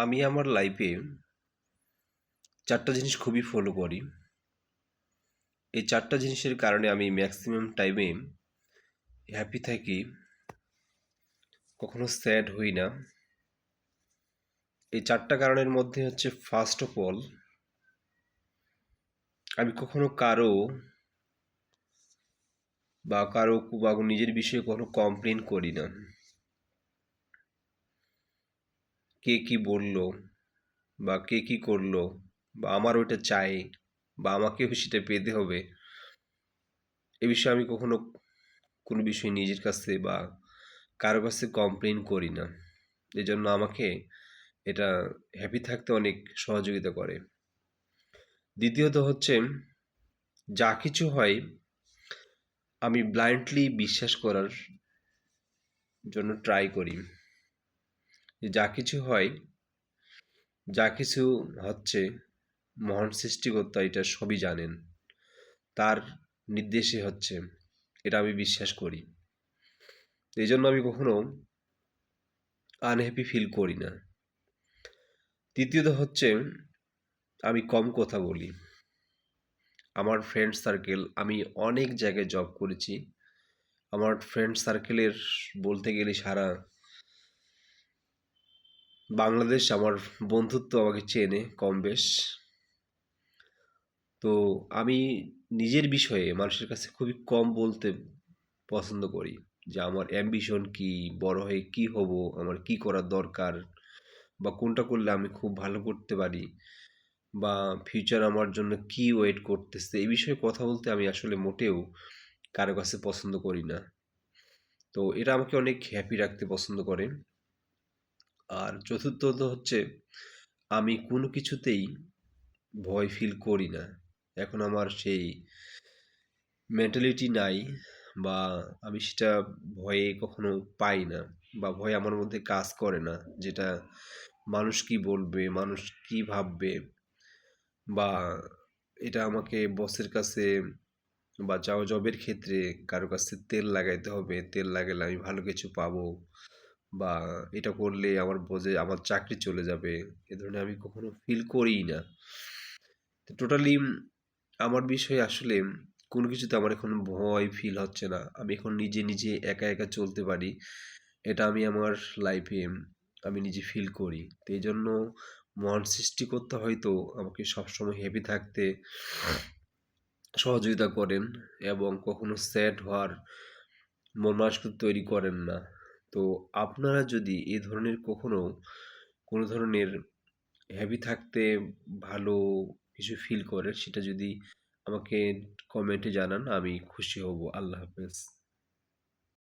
আমি আমার লাইফে ৪ টা জিনিস খুবই ফলো করি। এই ৪ টা জিনিসের কারণে আমি ম্যাক্সিমাম টাইমে হ্যাপি থাকি, কখনো স্যাড হই না। এই ৪ টা কারণের মধ্যে হচ্ছে ফার্স্ট অফ অল, আমি কখনো কারো নিজের বিষয়ে কখনো কমপ্লেন করি না। কে কি বলল বা কে কি করলো বা আমার ওইটা চাই বা আমাকেও সেটা পেতে হবে, এ বিষয়ে আমি কখনো কোনো বিষয় নিজের কাছে বা কারো কাছে কমপ্লেন করি না। এজন্য আমাকে এটা হ্যাপি থাকতে অনেক সহযোগিতা করে। দ্বিতীয়ত হচ্ছে, যা কিছু হয় আমি ব্লাইন্ডলি বিশ্বাস করার জন্য ট্রাই করি। যে যা কিছু হয়, যা কিছু হচ্ছে, মহান সৃষ্টিকর্তা এটা সবই জানেন, তার নির্দেশে হচ্ছে, এটা আমি বিশ্বাস করি। এই জন্য আমি কখনো আনহ্যাপি ফিল করি না। তৃতীয়ত হচ্ছে, আমি কম কথা বলি। আমার ফ্রেন্ড সার্কেল, আমি অনেক জায়গায় জব করেছি। আমার ফ্রেন্ড সার্কেলের বলতে গেলে সারা বাংলাদেশ আমার বন্ধুত্ব আমাকে চেনে কম বেশ। তো আমি নিজের বিষয়ে মানুষের কাছে খুবই কম বলতে পছন্দ করি, যে আমার অ্যাম্বিশন কি, বড় হয়ে কি হব, আমার কি করা দরকার, বা কোনটা করলে আমি খুব ভালো করতে পারি, বা ফিউচার আমার জন্য কি ওয়েট করতেছে, এই বিষয়ে কথা বলতে আমি আসলে মোটেও কারো কাছে পছন্দ করি না। তো এটা আমাকে অনেক হ্যাপি রাখতে পছন্দ করে। আর চতুর্থত হচ্ছে, আমি কোনো কিছুতেই ভয় ফিল করি না। এখন আমার সেই মেন্টালিটি নাই, বা আমি সেটা ভয়ে কখনো পাই না, বা ভয় আমার মধ্যে কাজ করে না, যেটা মানুষ কি বলবে, মানুষ কি ভাববে, বা এটা আমাকে বসের কাছে বা জবের ক্ষেত্রে কারো কাছে তেল লাগাইতে হবে, তেল লাগালে আমি ভালো কিছু পাবো, বা এটা করলে আমার বোঝে আমার চাকরি চলে যাবে, এ ধরনের আমি কখনো ফিল করিই না। তো টোটালি আমার বিষয়ে আসলে কোনো কিছুতে আমার এখন ভয় ফিল হচ্ছে না। আমি এখন নিজে নিজে একা একা চলতে পারি, এটা আমি আমার লাইফে আমি নিজে ফিল করি। তো এই জন্য মহান সৃষ্টিকর্তা হয়তো আমাকে সবসময় হ্যাপি থাকতে সহযোগিতা করেন, এবং কখনো স্যাড হওয়ার মন মানসিকতা তৈরি করেন না। তো আপনারা যদি এ ধরনের কখনো কোনো ধরনের হ্যাপি থাকতে ভালো কিছু ফিল করেন, সেটা যদি আমাকে কমেন্টে জানান, আমি খুশি হব। আল্লাহ হাফেজ।